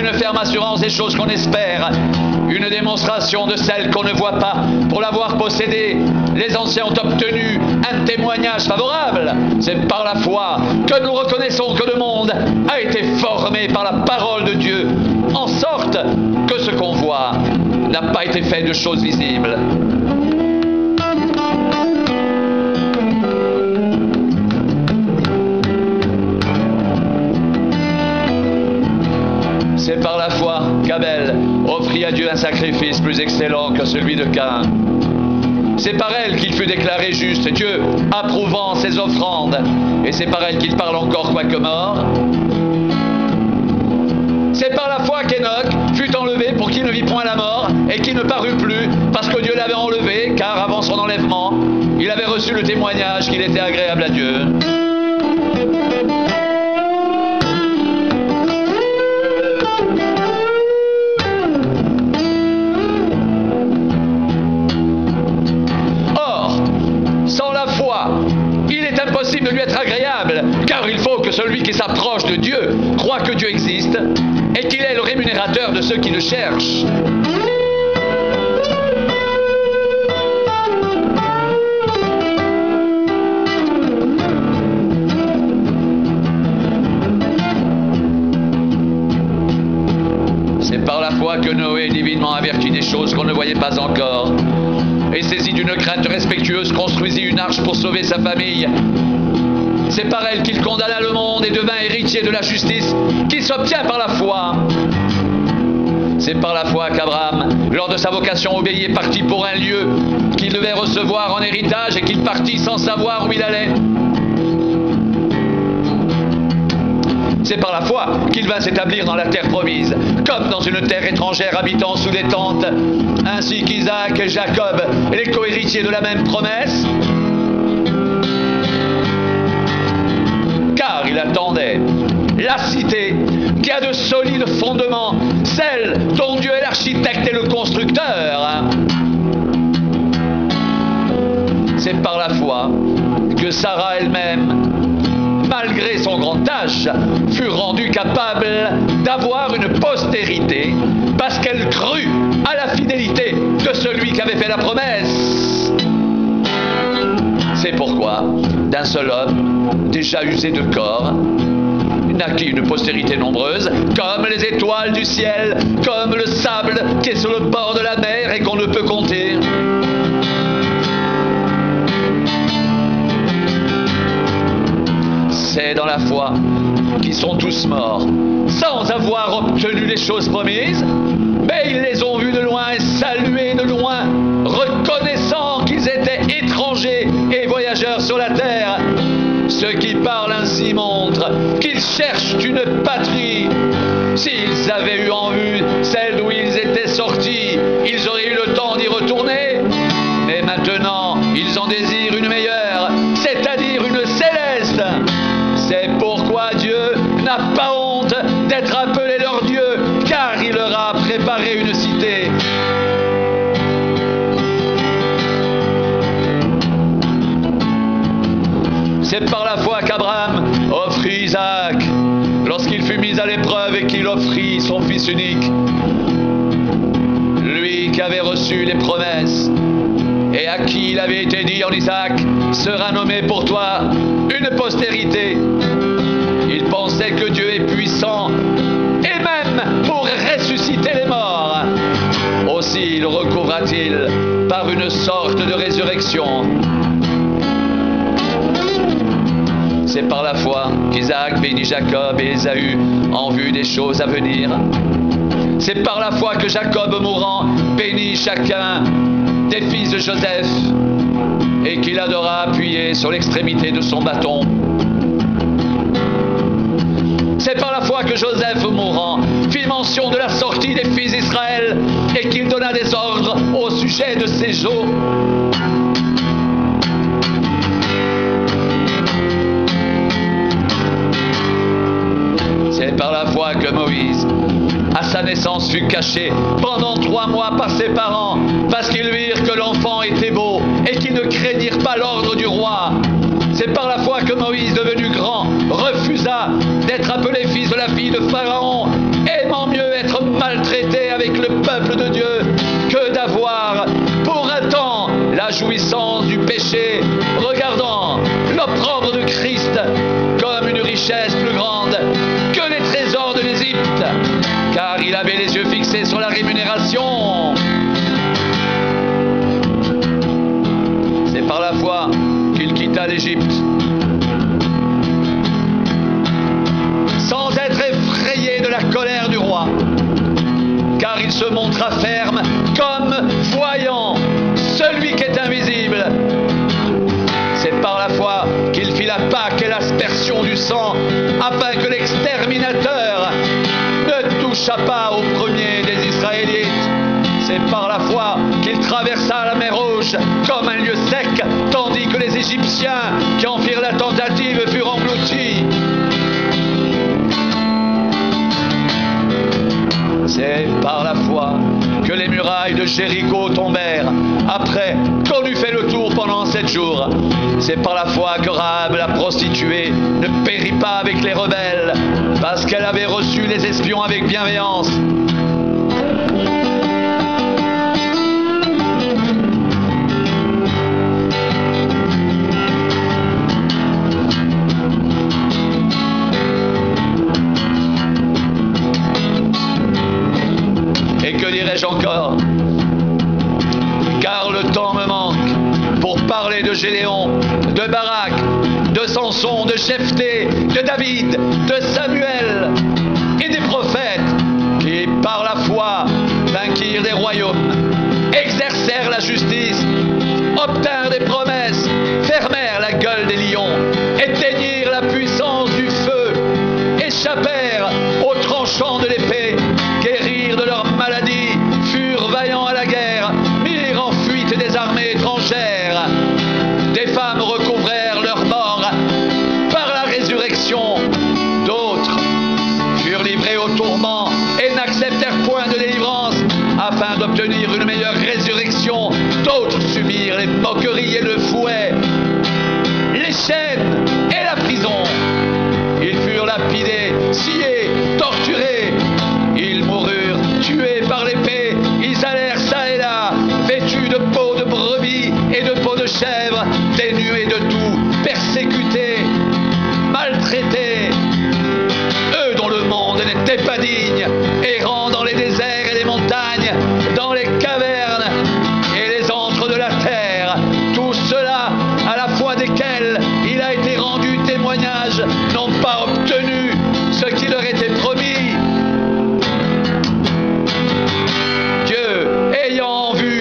une ferme assurance des choses qu'on espère, une démonstration de celles qu'on ne voit pas. Pour l'avoir possédée, les anciens ont obtenu un témoignage favorable. C'est par la foi que nous reconnaissons que le monde a été formé par la parole de Dieu, en sorte que ce qu'on voit n'a pas été fait de choses visibles. C'est par la foi qu'Abel offrit à Dieu un sacrifice plus excellent que celui de Caïn. C'est par elle qu'il fut déclaré juste, Dieu approuvant ses offrandes. Et c'est par elle qu'il parle encore quoique mort. C'est par la foi qu'Enoch fut enlevé pour qu'il ne vit point la mort et qu'il ne parut plus, parce que Dieu l'avait enlevé, car avant son enlèvement, il avait reçu le témoignage qu'il était agréable à Dieu. De lui être agréable, car il faut que celui qui s'approche de Dieu croit que Dieu existe et qu'il est le rémunérateur de ceux qui le cherchent. C'est par la foi que Noé, divinement averti des choses qu'on ne voyait pas encore, et saisi d'une crainte respectueuse, construisit une arche pour sauver sa famille. C'est par elle qu'il condamna le monde et devint héritier de la justice qui s'obtient par la foi. C'est par la foi qu'Abraham, lors de sa vocation obéie, partit pour un lieu qu'il devait recevoir en héritage et qu'il partit sans savoir où il allait. C'est par la foi qu'il vint s'établir dans la terre promise, comme dans une terre étrangère habitant sous des tentes, ainsi qu'Isaac et Jacob, les cohéritiers de la même promesse. Car il attendait la cité qui a de solides fondements, celle dont Dieu est l'architecte et le constructeur. C'est par la foi que Sarah elle-même, malgré son grand âge, fut rendue capable d'avoir une postérité parce qu'elle crut à la fidélité de celui qui avait fait la promesse. C'est pourquoi, d'un seul homme, déjà usé de corps, naquit une postérité nombreuse, comme les étoiles du ciel, comme le sable qui est sur le bord de la mer et qu'on ne peut compter. C'est dans la foi qu'ils sont tous morts, sans avoir obtenu les choses promises, mais ils les ont vus de loin et salués de loin, reconnaissant qu'ils étaient étrangers et voyageurs sur la terre. Ceux qui parlent ainsi montrent qu'ils cherchent une patrie. S'ils avaient eu en vue celle d'où ils étaient sortis, ils auraient eu le temps d'y retourner. Mais maintenant, ils en désirent une meilleure, c'est-à-dire une céleste. C'est pourquoi Dieu n'a pas honte d'être appelé leur Dieu, car il leur a préparé une cité. C'est par la foi qu'Abraham offrit Isaac, lorsqu'il fut mis à l'épreuve et qu'il offrit son fils unique. Lui qui avait reçu les promesses, et à qui il avait été dit en Isaac, sera nommé pour toi une postérité. Il pensait que Dieu est puissant, et même pour ressusciter les morts. Aussi le recouvra-t-il par une sorte de résurrection. C'est par la foi qu'Isaac bénit Jacob et Ésaü en vue des choses à venir. C'est par la foi que Jacob mourant bénit chacun des fils de Joseph et qu'il adora appuyé sur l'extrémité de son bâton. C'est par la foi que Joseph mourant fit mention de la sortie des fils d'Israël et qu'il donna des ordres au sujet de ses eaux. C'est par la foi que Moïse, à sa naissance, fut caché pendant 3 mois par ses parents, parce qu'ils virent que l'enfant était beau et qu'ils ne craignirent pas l'ordre du roi. C'est par la foi que Moïse, devenu grand, refusa d'être appelé fils de la fille de Pharaon, aimant mieux jouissance du péché, regardant l'opprobre de Christ comme une richesse plus grande que les trésors de l'Égypte, car il avait les yeux fixés sur la rémunération. C'est par la foi qu'il quitta l'Égypte, sans être effrayé de la colère du roi, car il se montra ferme comme voyant celui qui est invisible. C'est par la foi qu'il fit la Pâque et l'aspersion du sang, afin que l'exterminateur ne touchât pas au premier des Israélites. C'est par la foi qu'il traversa la mer Rouge comme un lieu sec, tandis que les Égyptiens qui en firent la tentative furent engloutis. C'est par la foi que les murailles de Jéricho tombèrent, après qu'on eut fait le tour pendant 7 jours. C'est par la foi que Rahab, la prostituée, ne périt pas avec les rebelles, parce qu'elle avait reçu les espions avec bienveillance. Encore, car le temps me manque pour parler de Gédéon, de Barak, de Samson, de Jephthé, de David, de Samuel et des prophètes qui, par la foi, vainquirent des royaumes, exercèrent la justice, obtinrent des promesses, fermèrent la gueule des lions, éteignirent la puissance du feu, échappèrent aux tranchants de l'épée, guérirent de leurs maladies, furent vaillants à la guerre, mirent en fuite des armées étrangères. Des femmes recouvrèrent leurs morts par la résurrection. D'autres furent livrés au tourment et n'acceptèrent point de délivrance afin d'obtenir une meilleure résurrection. D'autres subirent les moqueries et le fouet, les chaînes et la prison. Ils furent lapidés, sciés, torturés. Ils moururent, tués par l'épée. Ils allèrent çà et là, vêtus de peau de brebis et de peau de chèvre, dénués de tout, persécutés, maltraités. Eux dont le monde n'était pas digne, errant dans les déserts et les montagnes, dans les cavernes et les antres de la terre. Tout cela, à la foi desquels il a été rendu témoignage, n'ont pas obtenu ce qui leur était promis.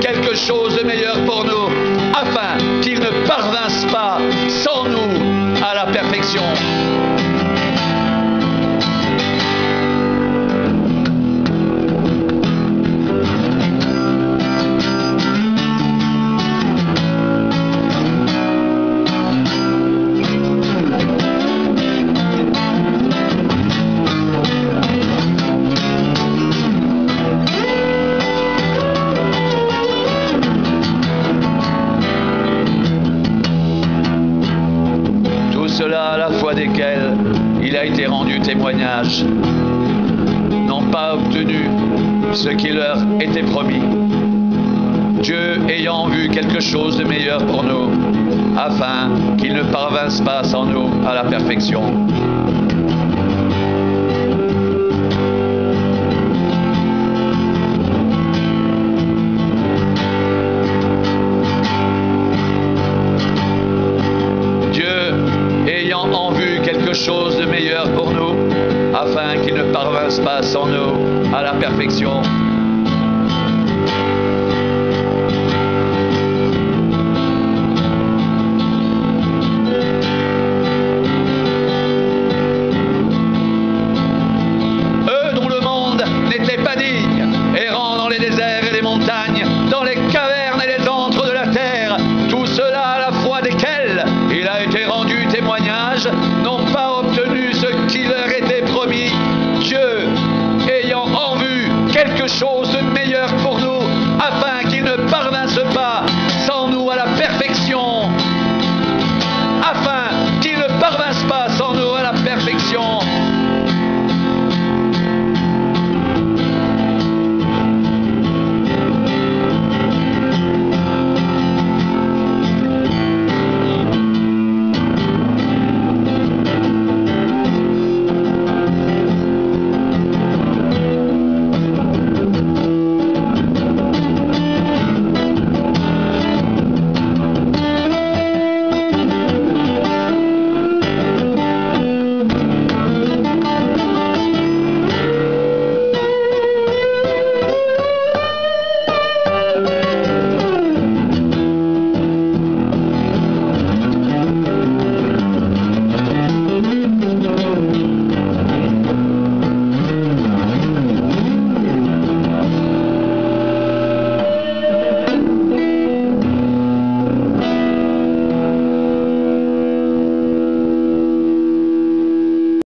Quelque chose de meilleur pour nous, afin qu'ils ne parvinssent pas sans nous à la perfection. À la foi desquels il a été rendu témoignage, n'ont pas obtenu ce qui leur était promis. Dieu ayant vu quelque chose de meilleur pour nous, afin qu'ils ne parvinssent pas sans nous à la perfection. Chose de meilleur pour nous, afin qu'ils ne parvinssent pas sans nous à la perfection.